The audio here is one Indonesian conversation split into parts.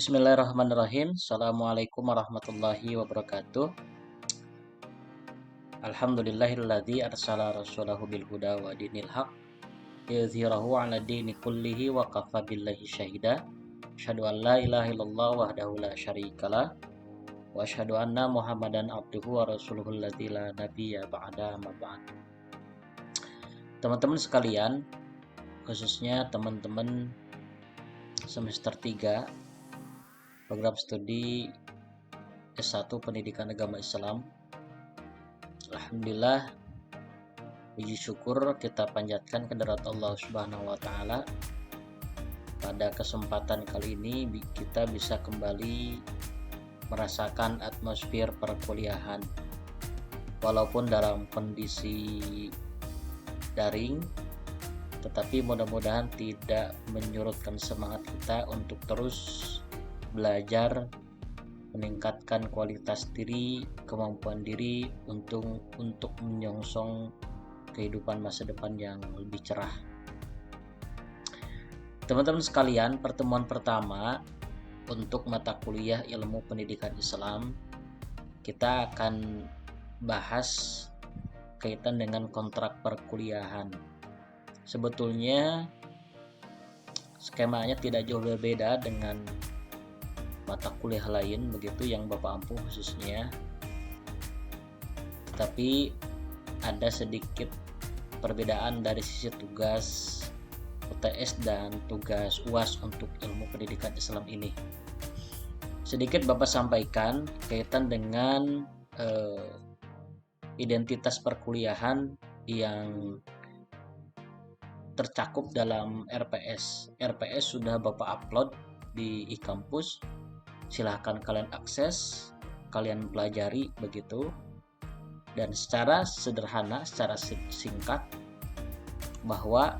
Bismillahirrahmanirrahim. Assalamualaikum warahmatullahi wabarakatuh. Alhamdulillahilladzi arsala rasulahu bil huda wa dinil haq yuzhirahu 'ala dini kullihi wa kafa billahi syahida. Asyhadu an la ilaha illallah wahdahu la syarikalah wa asyhadu anna Muhammadan abduhu wa rasuluhu alladzi la nabiyya ba'da ma ba'd. Teman-teman sekalian, khususnya teman-teman semester 3 program studi S1 Pendidikan Agama Islam. Alhamdulillah, puji syukur kita panjatkan kehadirat Allah Subhanahu wa taala. Pada kesempatan kali ini kita bisa kembali merasakan atmosfer perkuliahan. Walaupun dalam kondisi daring, tetapi mudah-mudahan tidak menyurutkan semangat kita untuk terus belajar, meningkatkan kualitas diri, kemampuan diri untuk menyongsong kehidupan masa depan yang lebih cerah. Teman-teman sekalian, pertemuan pertama untuk mata kuliah Ilmu Pendidikan Islam, kita akan bahas kaitan dengan kontrak perkuliahan. Sebetulnya skemanya tidak jauh berbeda dengan mata kuliah lain begitu yang Bapak ampuh khususnya, tapi ada sedikit perbedaan dari sisi tugas UTS dan tugas UAS untuk Ilmu Pendidikan Islam ini. Sedikit Bapak sampaikan kaitan dengan identitas perkuliahan yang tercakup dalam RPS. RPS sudah Bapak upload di e-kampus. Silahkan kalian akses, kalian pelajari begitu. Dan secara sederhana, secara singkat, bahwa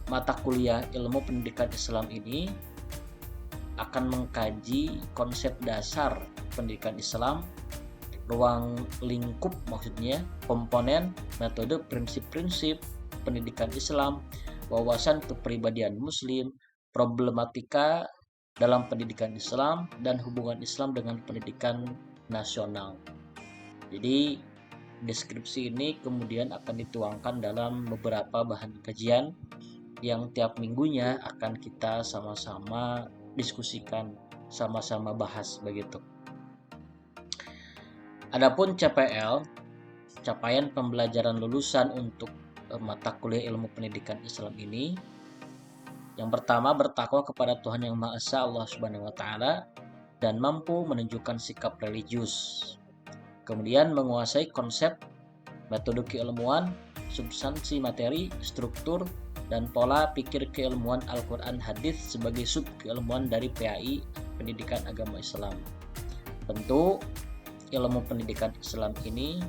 mata kuliah Ilmu Pendidikan Islam ini akan mengkaji konsep dasar pendidikan Islam, ruang lingkup maksudnya, komponen, metode, prinsip-prinsip pendidikan Islam, wawasan kepribadian Muslim, problematika dalam pendidikan Islam, dan hubungan Islam dengan pendidikan nasional. Jadi deskripsi ini kemudian akan dituangkan dalam beberapa bahan kajian yang tiap minggunya akan kita sama-sama diskusikan, sama-sama bahas begitu. Adapun CPL, capaian pembelajaran lulusan untuk mata kuliah Ilmu Pendidikan Islam ini, yang pertama, bertakwa kepada Tuhan Yang Maha Esa Allah Subhanahu wa taala dan mampu menunjukkan sikap religius. Kemudian menguasai konsep, metode keilmuan, substansi materi, struktur, dan pola pikir keilmuan Al-Quran Hadis sebagai sub keilmuan dari PAI Pendidikan Agama Islam. Tentu Ilmu Pendidikan Islam ini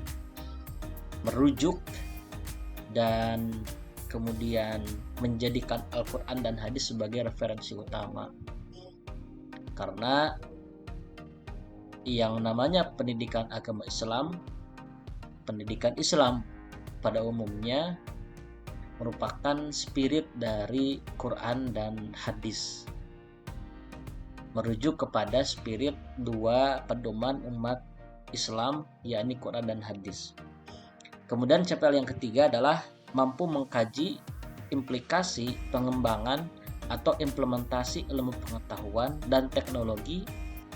merujuk dan kemudian menjadikan Al-Quran dan hadis sebagai referensi utama. Karena yang namanya pendidikan agama Islam, pendidikan Islam pada umumnya merupakan spirit dari Quran dan hadis, merujuk kepada spirit dua pedoman umat Islam, yakni Quran dan hadis. Kemudian CPL yang ketiga adalah mampu mengkaji implikasi pengembangan atau implementasi ilmu pengetahuan dan teknologi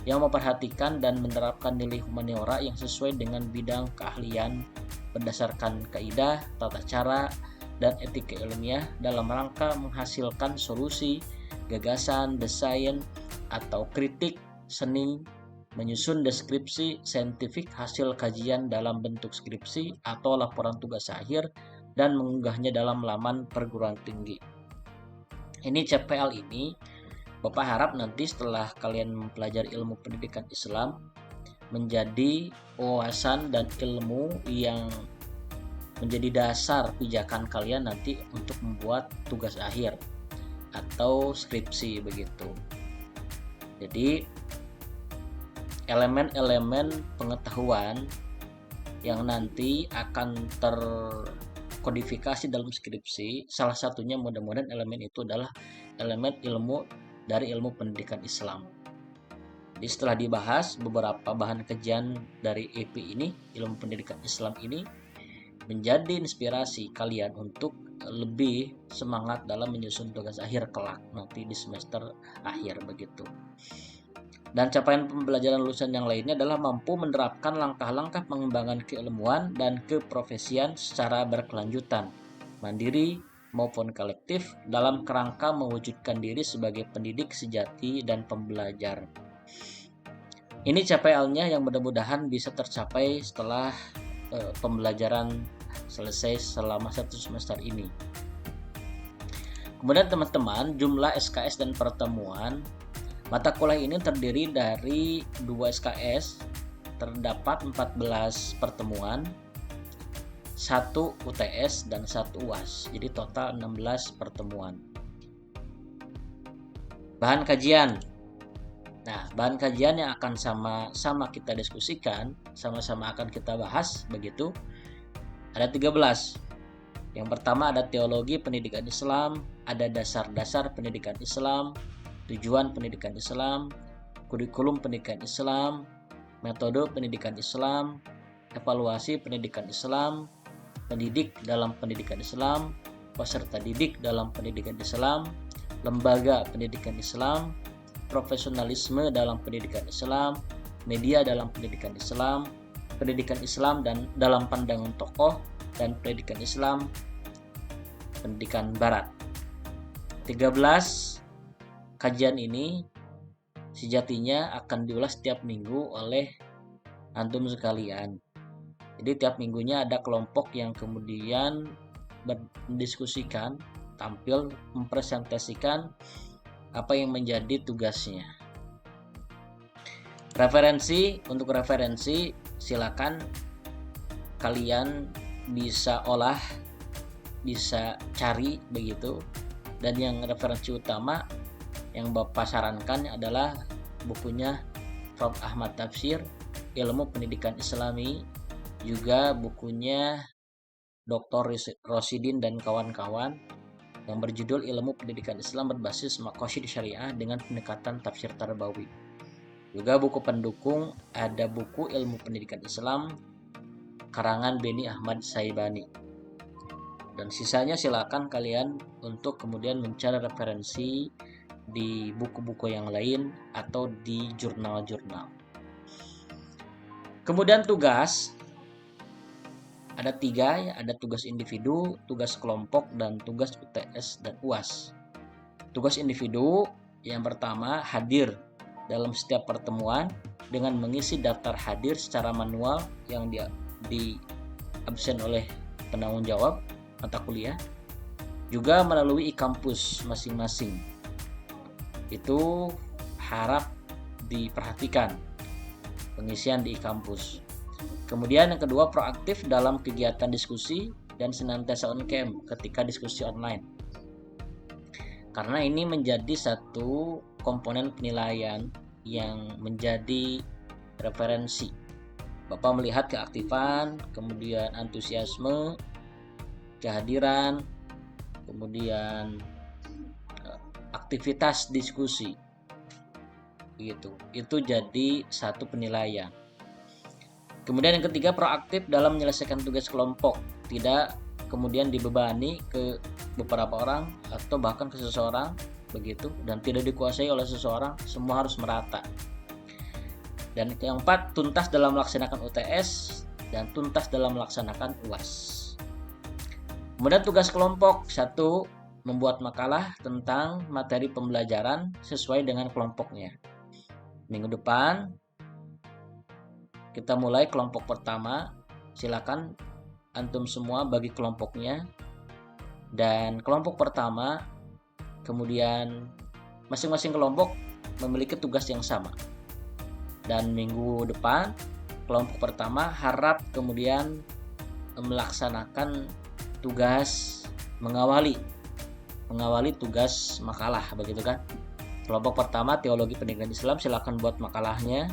yang memperhatikan dan menerapkan nilai humaniora yang sesuai dengan bidang keahlian berdasarkan kaidah, tata cara, dan etika ilmiah dalam rangka menghasilkan solusi, gagasan, desain, atau kritik seni, menyusun deskripsi saintifik hasil kajian dalam bentuk skripsi atau laporan tugas akhir, dan mengunggahnya dalam laman perguruan tinggi. Ini CPL ini Bapak harap nanti setelah kalian mempelajari ilmu pendidikan Islam menjadi wawasan dan ilmu yang menjadi dasar pijakan kalian nanti untuk membuat tugas akhir atau skripsi begitu. Jadi elemen-elemen pengetahuan yang nanti akan terkodifikasi dalam skripsi, salah satunya mudah-mudahan elemen itu adalah elemen ilmu dari ilmu pendidikan Islam. Jadi setelah dibahas beberapa bahan kajian dari IP ini, ilmu pendidikan Islam ini menjadi inspirasi kalian untuk lebih semangat dalam menyusun tugas akhir kelak nanti di semester akhir begitu. Dan capaian pembelajaran lulusan yang lainnya adalah mampu menerapkan langkah-langkah pengembangan keilmuan dan keprofesian secara berkelanjutan, mandiri maupun kolektif dalam kerangka mewujudkan diri sebagai pendidik sejati dan pembelajar. Ini capaiannya yang mudah-mudahan bisa tercapai setelah pembelajaran selesai selama 1 semester ini. Kemudian teman-teman, jumlah SKS dan pertemuan mata kuliah ini terdiri dari 2 SKS, terdapat 14 pertemuan, 1 UTS dan 1 UAS. Jadi total 16 pertemuan. Bahan kajian. Nah, bahan kajian yang akan sama-sama kita diskusikan, sama-sama akan kita bahas begitu. Ada 13. Yang pertama ada teologi pendidikan Islam, ada dasar-dasar pendidikan Islam, tujuan pendidikan Islam, kurikulum pendidikan Islam, metode pendidikan Islam, evaluasi pendidikan Islam, pendidik dalam pendidikan Islam, peserta didik dalam pendidikan Islam, lembaga pendidikan Islam, profesionalisme dalam pendidikan Islam, media dalam pendidikan Islam, pendidikan Islam dan dalam pandangan tokoh, dan pendidikan Islam pendidikan Barat. 13 kajian ini sejatinya akan diulas setiap minggu oleh antum sekalian. Jadi tiap minggunya ada kelompok yang kemudian berdiskusikan, tampil mempresentasikan apa yang menjadi tugasnya. Untuk referensi silakan kalian bisa olah, bisa cari begitu. Dan yang referensi utama yang Bapak sarankan adalah bukunya Prof. Ahmad Tafsir, Ilmu Pendidikan Islami, juga bukunya Dr. Rosidin dan kawan-kawan yang berjudul Ilmu Pendidikan Islam Berbasis Maqasid Syariah dengan Pendekatan Tafsir Tarbawi. Juga buku pendukung ada buku Ilmu Pendidikan Islam karangan Beni Ahmad Saibani. Dan sisanya silakan kalian untuk kemudian mencari referensi di buku-buku yang lain atau di jurnal-jurnal. Kemudian tugas ada 3 ya, ada tugas individu, tugas kelompok, dan tugas UTS dan UAS. Tugas individu yang pertama hadir dalam setiap pertemuan dengan mengisi daftar hadir secara manual yang di absen oleh penanggung jawab mata kuliah, juga melalui e-kampus masing-masing. Itu harap diperhatikan pengisian di e-kampus. Kemudian yang kedua, proaktif dalam kegiatan diskusi dan senantiasa on cam ketika diskusi online. Karena ini menjadi satu komponen penilaian yang menjadi referensi. Bapak melihat keaktifan, kemudian antusiasme, kehadiran, kemudian aktivitas diskusi. Gitu. Itu jadi satu penilaian. Kemudian yang ketiga, proaktif dalam menyelesaikan tugas kelompok, tidak kemudian dibebani ke beberapa orang atau bahkan ke seseorang begitu, dan tidak dikuasai oleh seseorang, semua harus merata. Dan yang keempat, tuntas dalam melaksanakan UTS dan tuntas dalam melaksanakan UAS. Kemudian tugas kelompok, 1, membuat makalah tentang materi pembelajaran sesuai dengan kelompoknya. Minggu depan kita mulai kelompok pertama, silakan antum semua bagi kelompoknya. Dan kelompok pertama, kemudian masing-masing kelompok memiliki tugas yang sama. Dan minggu depan, kelompok pertama harap kemudian melaksanakan tugas mengawali tugas makalah, begitu kan? Kelompok pertama teologi pendidikan Islam, silakan buat makalahnya.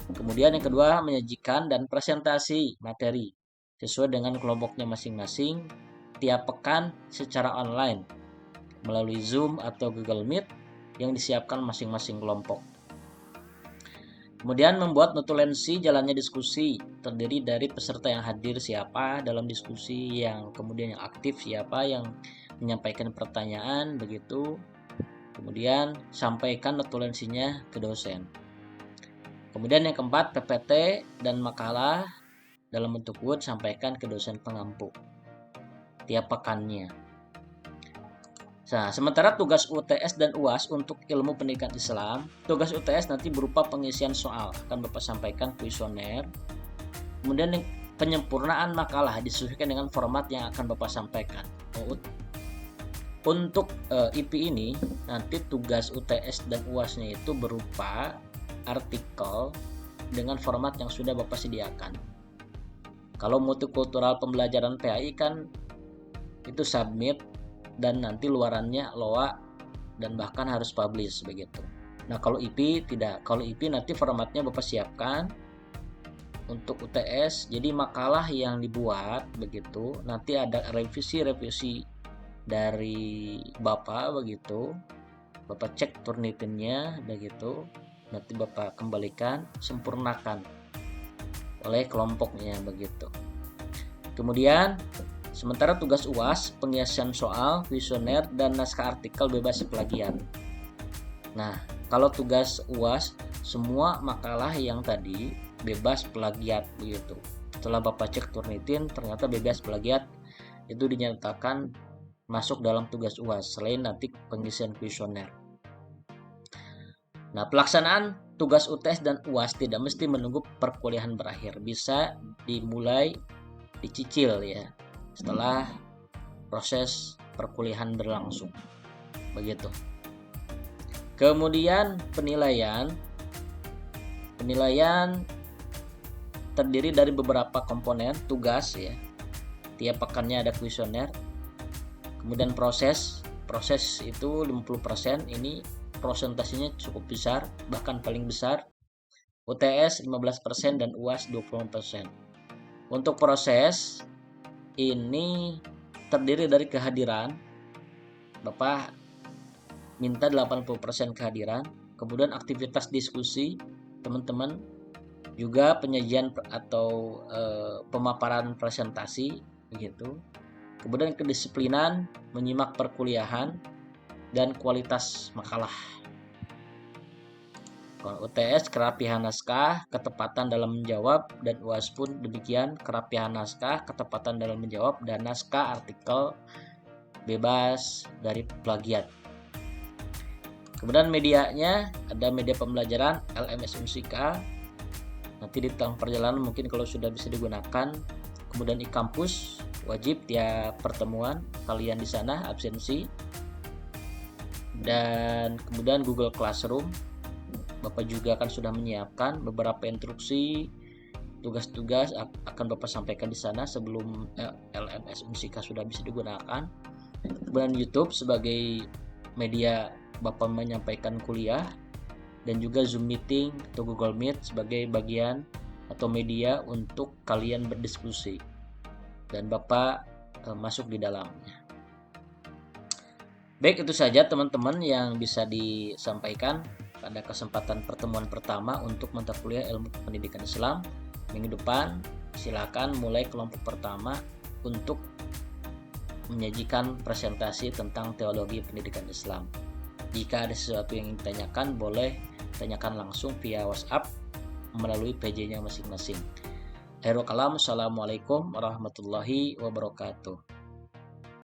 Kemudian yang kedua, menyajikan dan presentasi materi sesuai dengan kelompoknya masing-masing tiap pekan secara online melalui Zoom atau Google Meet yang disiapkan masing-masing kelompok. Kemudian membuat notulensi jalannya diskusi, terdiri dari peserta yang hadir siapa dalam diskusi, yang kemudian yang aktif siapa, yang menyampaikan pertanyaan begitu. Kemudian sampaikan notulensinya ke dosen. Kemudian yang keempat, PPT dan makalah dalam bentuk Word sampaikan ke dosen pengampu tiap pekannya. Nah, sementara tugas UTS dan UAS untuk ilmu pendidikan Islam, tugas UTS nanti berupa pengisian soal, akan Bapak sampaikan kuesioner. Kemudian penyempurnaan makalah disesuaikan dengan format yang akan Bapak sampaikan. Untuk IP ini, nanti tugas UTS dan UAS-nya itu berupa artikel dengan format yang sudah Bapak sediakan. Kalau multikultural pembelajaran PAI kan itu submit dan nanti luarannya LOA dan bahkan harus publish begitu. Nah, kalau IP tidak. Kalau IP nanti formatnya Bapak siapkan. Untuk UTS, jadi makalah yang dibuat begitu, nanti ada revisi dari Bapak begitu. Bapak cek Turnitinnya begitu. Nanti Bapak kembalikan, sempurnakan oleh kelompoknya begitu. Kemudian sementara tugas UAS, pengisian soal, kuesioner, dan naskah artikel bebas plagiat. Nah, kalau tugas UAS, semua makalah yang tadi bebas plagiat begitu. Setelah Bapak cek Turnitin, ternyata bebas plagiat, itu dinyatakan masuk dalam tugas UAS, selain nanti pengisian kuesioner. Nah, pelaksanaan tugas UTS dan UAS tidak mesti menunggu perkuliahan berakhir. Bisa dimulai dicicil ya, setelah proses perkuliahan berlangsung begitu. Kemudian penilaian terdiri dari beberapa komponen tugas ya, tiap pekannya ada kuesioner. Kemudian proses itu 50%, ini prosentasinya cukup besar, bahkan paling besar. UTS 15% dan UAS 20%. Untuk proses ini terdiri dari kehadiran, Bapak minta 80% kehadiran, kemudian aktivitas diskusi teman-teman, juga penyajian atau pemaparan presentasi begitu. Kemudian kedisiplinan, menyimak perkuliahan, dan kualitas makalah. Kalau UTS kerapihan naskah, ketepatan dalam menjawab, dan UAS pun demikian, kerapihan naskah, ketepatan dalam menjawab, dan naskah artikel bebas dari plagiat. Kemudian medianya, ada media pembelajaran LMS Unsika, nanti di tengah perjalanan mungkin kalau sudah bisa digunakan. Kemudian e-kampus, wajib tiap pertemuan kalian di sana absensi. Dan kemudian Google Classroom, Bapak juga akan sudah menyiapkan beberapa instruksi, tugas-tugas akan Bapak sampaikan di sana sebelum LMS Unsika sudah bisa digunakan. Kemudian YouTube sebagai media Bapak menyampaikan kuliah, dan juga Zoom meeting atau Google Meet sebagai bagian atau media untuk kalian berdiskusi, dan Bapak masuk di dalamnya. Baik, itu saja teman-teman yang bisa disampaikan pada kesempatan pertemuan pertama untuk mata kuliah ilmu pendidikan Islam. Minggu depan silakan mulai kelompok pertama untuk menyajikan presentasi tentang teologi pendidikan Islam. Jika ada sesuatu yang ingin ditanyakan, boleh tanyakan langsung via WhatsApp melalui PJ-nya masing-masing. Akhirul kalam, assalamualaikum warahmatullahi wabarakatuh.